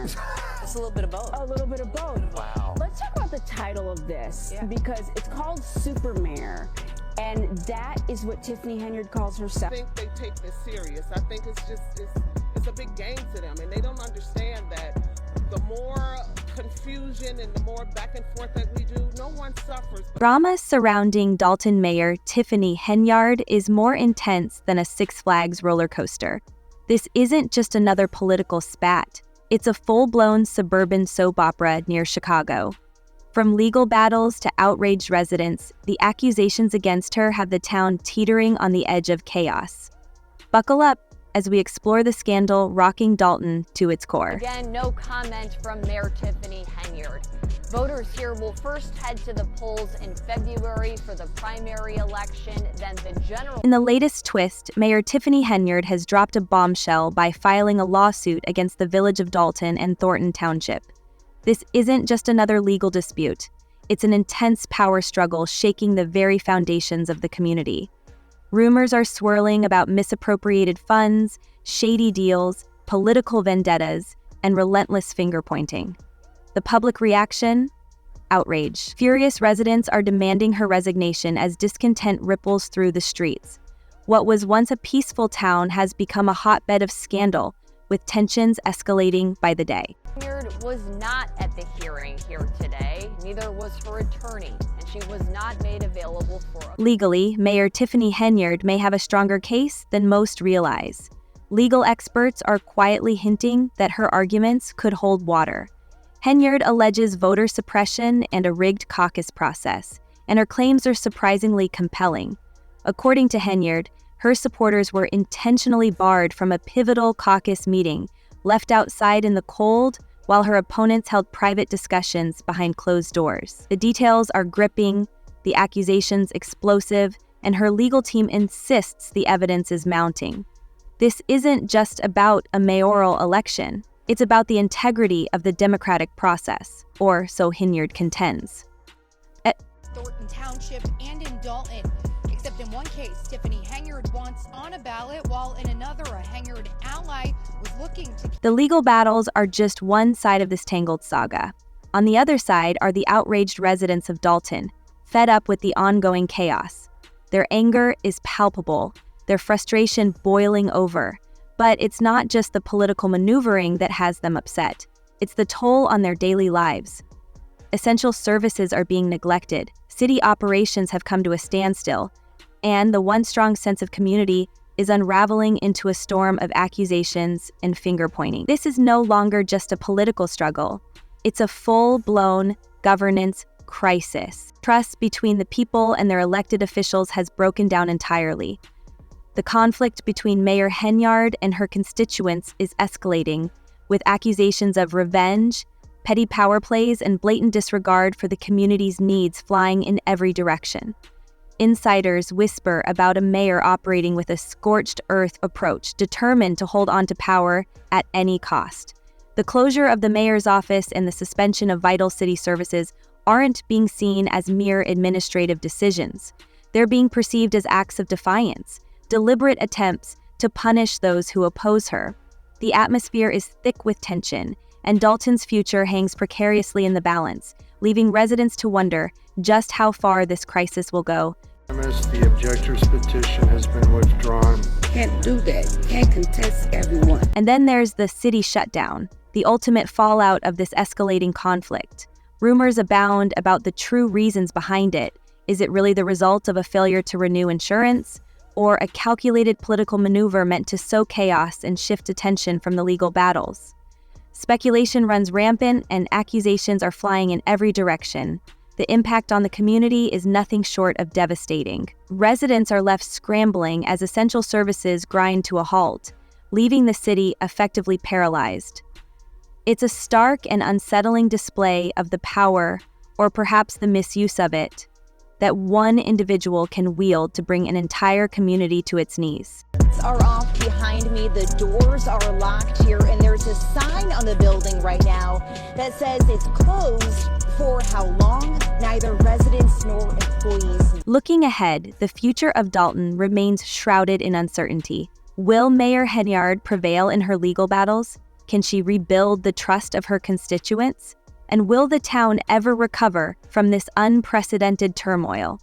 It's a little bit of both. A little bit of both. Wow. Let's talk about the title of this, because it's called Super Mayor, and that is what Tiffany Henyard calls herself. I think they take this serious. I think it's a big game to them, and they don't understand that the more confusion and the more back and forth that we do, no one suffers. Drama surrounding Dalton Mayor Tiffany Henyard is more intense than a Six Flags roller coaster. This isn't just another political spat. It's a full-blown suburban soap opera near Chicago. From legal battles to outraged residents, the accusations against her have the town teetering on the edge of chaos. Buckle up as we explore the scandal rocking Dalton to its core. Again, no comment from Mayor Tiffany Henyard. Voters here will first head to the polls in February for the primary election, then the general. In the latest twist, Mayor Tiffany Henyard has dropped a bombshell by filing a lawsuit against the village of Dalton and Thornton Township. This isn't just another legal dispute. It's an intense power struggle shaking the very foundations of the community. Rumors are swirling about misappropriated funds, shady deals, political vendettas, and relentless finger-pointing. The public reaction? Outrage. Furious residents are demanding her resignation as discontent ripples through the streets. What was once a peaceful town has become a hotbed of scandal, with tensions escalating by the day. Henyard was not at the hearing here today. Neither was her attorney, and she was not made available for a... Legally, Mayor Tiffany Henyard may have a stronger case than most realize. Legal experts are quietly hinting that her arguments could hold water. Henyard alleges voter suppression and a rigged caucus process, and her claims are surprisingly compelling. According to Henyard, her supporters were intentionally barred from a pivotal caucus meeting, left outside in the cold, while her opponents held private discussions behind closed doors. The details are gripping, the accusations explosive, and her legal team insists the evidence is mounting. This isn't just about a mayoral election. It's about the integrity of the democratic process, or so Henyard contends. Thornton Township and in Dalton. Except in one case, Tiffany Henyard wants on a ballot, while in another, a Henyard ally was looking to... The legal battles are just one side of this tangled saga. On the other side are the outraged residents of Dalton, fed up with the ongoing chaos. Their anger is palpable, their frustration boiling over. But it's not just the political maneuvering that has them upset. It's the toll on their daily lives. Essential services are being neglected, city operations have come to a standstill, and the once strong sense of community is unraveling into a storm of accusations and finger-pointing. This is no longer just a political struggle. It's a full-blown governance crisis. Trust between the people and their elected officials has broken down entirely. The conflict between Mayor Henyard and her constituents is escalating, with accusations of revenge, petty power plays, and blatant disregard for the community's needs flying in every direction. Insiders whisper about a mayor operating with a scorched earth approach, determined to hold on to power at any cost. The closure of the mayor's office and the suspension of vital city services aren't being seen as mere administrative decisions. They're being perceived as acts of defiance, deliberate attempts to punish those who oppose her. The atmosphere is thick with tension, and Dalton's future hangs precariously in the balance, leaving residents to wonder just how far this crisis will go. The objector's petition has been withdrawn. Can't do that. Can't contest everyone. And then there's the city shutdown, the ultimate fallout of this escalating conflict. Rumors abound about the true reasons behind it. Is it really the result of a failure to renew insurance, or a calculated political maneuver meant to sow chaos and shift attention from the legal battles? Speculation runs rampant, and accusations are flying in every direction. The impact on the community is nothing short of devastating. Residents are left scrambling as essential services grind to a halt, leaving the city effectively paralyzed. It's a stark and unsettling display of the power, or perhaps the misuse of it, that one individual can wield to bring an entire community to its knees. Are off behind me. The doors are locked here, and there's a sign on the building right now that says it's closed for how long? Neither residents nor employees. Looking ahead, the future of Dalton remains shrouded in uncertainty. Will Mayor Henyard prevail in her legal battles? Can she rebuild the trust of her constituents? And will the town ever recover from this unprecedented turmoil?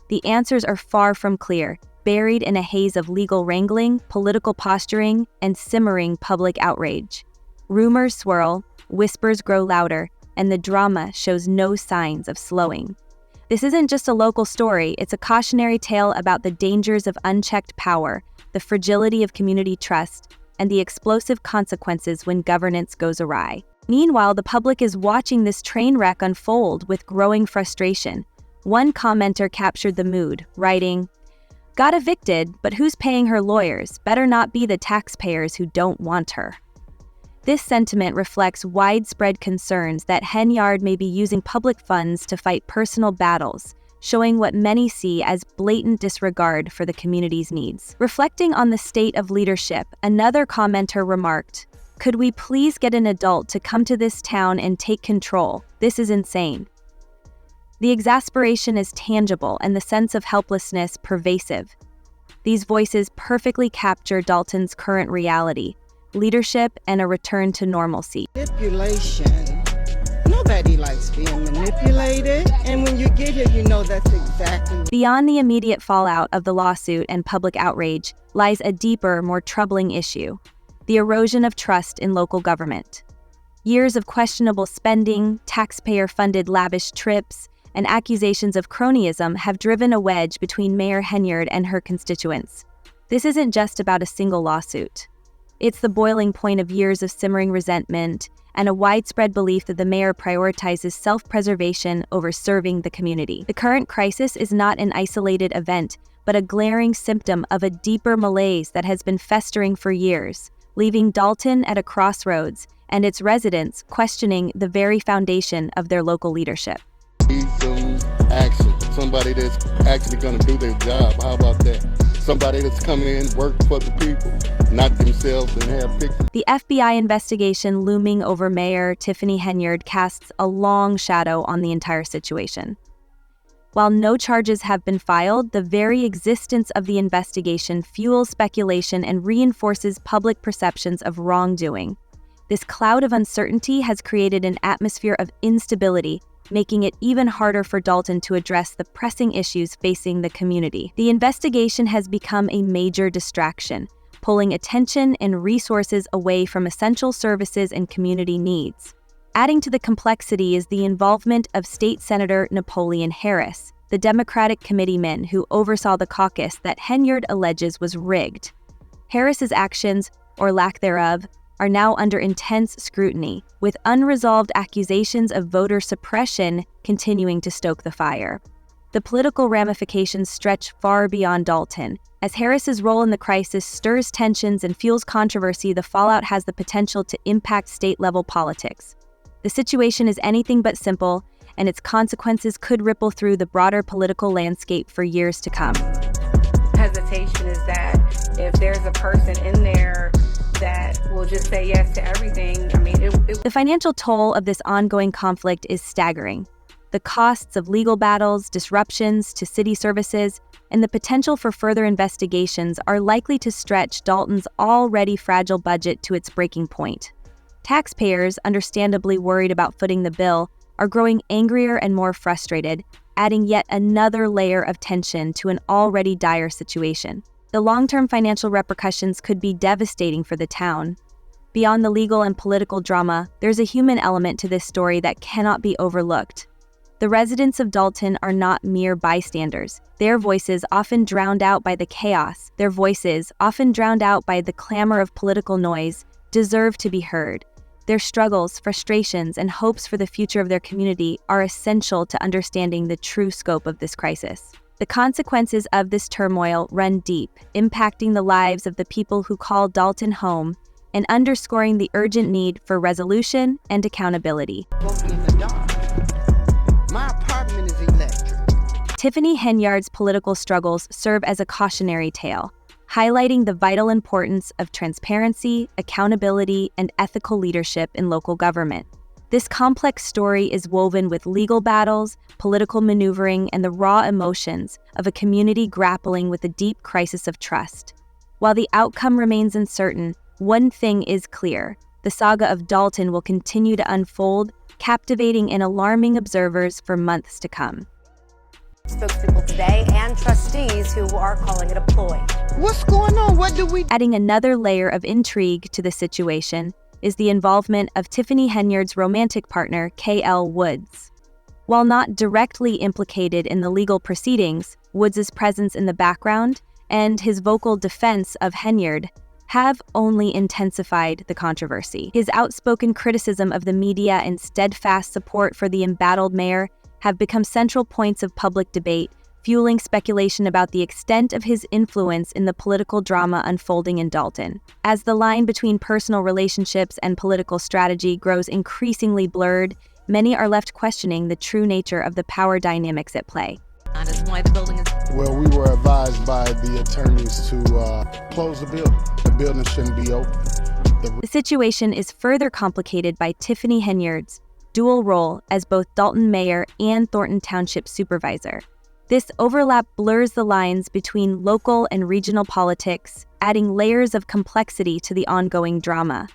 The answers are far from clear, buried in a haze of legal wrangling, political posturing, and simmering public outrage. Rumors swirl, whispers grow louder, and the drama shows no signs of slowing. This isn't just a local story, it's a cautionary tale about the dangers of unchecked power, the fragility of community trust, and the explosive consequences when governance goes awry. Meanwhile, the public is watching this train wreck unfold with growing frustration. One commenter captured the mood, writing, "Got evicted, but who's paying her lawyers? Better not be the taxpayers who don't want her." This sentiment reflects widespread concerns that Henyard may be using public funds to fight personal battles, showing what many see as blatant disregard for the community's needs. Reflecting on the state of leadership, another commenter remarked, "Could we please get an adult to come to this town and take control? This is insane." The exasperation is tangible and the sense of helplessness pervasive. These voices perfectly capture Dalton's current reality, leadership, and a return to normalcy. Manipulation. Nobody likes being manipulated, and when you get here, you know that's exactly. Beyond the immediate fallout of the lawsuit and public outrage lies a deeper, more troubling issue: the erosion of trust in local government. Years of questionable spending, taxpayer-funded lavish trips, and accusations of cronyism have driven a wedge between Mayor Henyard and her constituents. This isn't just about a single lawsuit. It's the boiling point of years of simmering resentment and a widespread belief that the mayor prioritizes self-preservation over serving the community. The current crisis is not an isolated event, but a glaring symptom of a deeper malaise that has been festering for years, leaving Dalton at a crossroads and its residents questioning the very foundation of their local leadership. Need some action. Somebody that's actually going to do their job. How about that? Somebody that's coming in, work for the people, not themselves, and have pictures. The FBI investigation looming over Mayor Tiffany Henyard casts a long shadow on the entire situation. While no charges have been filed, the very existence of the investigation fuels speculation and reinforces public perceptions of wrongdoing. This cloud of uncertainty has created an atmosphere of instability, making it even harder for Dalton to address the pressing issues facing the community. The investigation has become a major distraction, pulling attention and resources away from essential services and community needs. Adding to the complexity is the involvement of State Senator Napoleon Harris, the Democratic committeeman who oversaw the caucus that Henyard alleges was rigged. Harris's actions, or lack thereof, are now under intense scrutiny, with unresolved accusations of voter suppression continuing to stoke the fire. The political ramifications stretch far beyond Dalton. As Harris's role in the crisis stirs tensions and fuels controversy, the fallout has the potential to impact state-level politics. The situation is anything but simple, and its consequences could ripple through the broader political landscape for years to come. Hesitation is that if there's a person in there that will just say yes to everything, The financial toll of this ongoing conflict is staggering. The costs of legal battles, disruptions to city services, and the potential for further investigations are likely to stretch Dalton's already fragile budget to its breaking point. Taxpayers, understandably worried about footing the bill, are growing angrier and more frustrated, adding yet another layer of tension to an already dire situation. The long-term financial repercussions could be devastating for the town. Beyond the legal and political drama, there's a human element to this story that cannot be overlooked. The residents of Dalton are not mere bystanders. Their voices, often drowned out by the chaos, their voices, often drowned out by the clamor of political noise, deserve to be heard. Their struggles, frustrations, and hopes for the future of their community are essential to understanding the true scope of this crisis. The consequences of this turmoil run deep, impacting the lives of the people who call Dalton home and underscoring the urgent need for resolution and accountability. My apartment is electric. Tiffany Henyard's political struggles serve as a cautionary tale, highlighting the vital importance of transparency, accountability, and ethical leadership in local government. This complex story is woven with legal battles, political maneuvering, and the raw emotions of a community grappling with a deep crisis of trust. While the outcome remains uncertain, one thing is clear: the saga of Dalton will continue to unfold, captivating and alarming observers for months to come. Spokespeople today and trustees who are calling it a ploy. What's going on? What do we... Adding another layer of intrigue to the situation is the involvement of Tiffany Henyard's romantic partner, K.L. Woods. While not directly implicated in the legal proceedings, Woods' presence in the background and his vocal defense of Henyard have only intensified the controversy. His outspoken criticism of the media and steadfast support for the embattled mayor have become central points of public debate, fueling speculation about the extent of his influence in the political drama unfolding in Dalton. As the line between personal relationships and political strategy grows increasingly blurred, many are left questioning the true nature of the power dynamics at play. That is why the building is... Well, we were advised by the attorneys to close the building. The building shouldn't be open. The situation is further complicated by Tiffany Henyard's dual role as both Dalton mayor and Thornton Township supervisor. This overlap blurs the lines between local and regional politics, adding layers of complexity to the ongoing drama.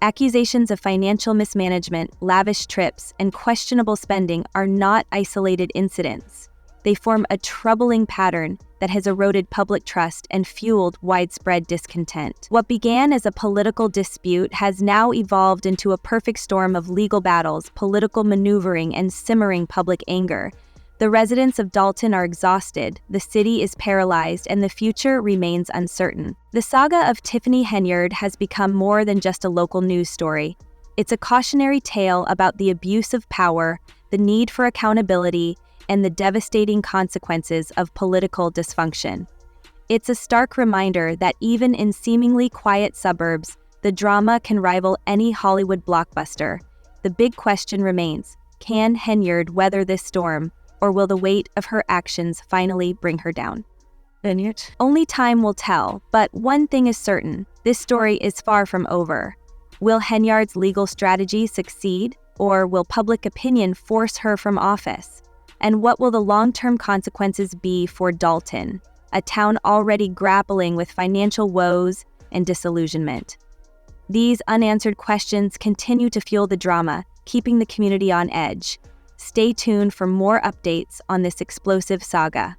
Accusations of financial mismanagement, lavish trips, and questionable spending are not isolated incidents. They form a troubling pattern that has eroded public trust and fueled widespread discontent. What began as a political dispute has now evolved into a perfect storm of legal battles, political maneuvering, and simmering public anger. The residents of Dalton are exhausted, the city is paralyzed, and the future remains uncertain. The saga of Tiffany Henyard has become more than just a local news story. It's a cautionary tale about the abuse of power, the need for accountability, and the devastating consequences of political dysfunction. It's a stark reminder that even in seemingly quiet suburbs, the drama can rival any Hollywood blockbuster. The big question remains, can Henyard weather this storm, or will the weight of her actions finally bring her down? Henyard? Only time will tell, but one thing is certain, this story is far from over. Will Henyard's legal strategy succeed, or will public opinion force her from office? And what will the long-term consequences be for Dalton, a town already grappling with financial woes and disillusionment? These unanswered questions continue to fuel the drama, keeping the community on edge. Stay tuned for more updates on this explosive saga.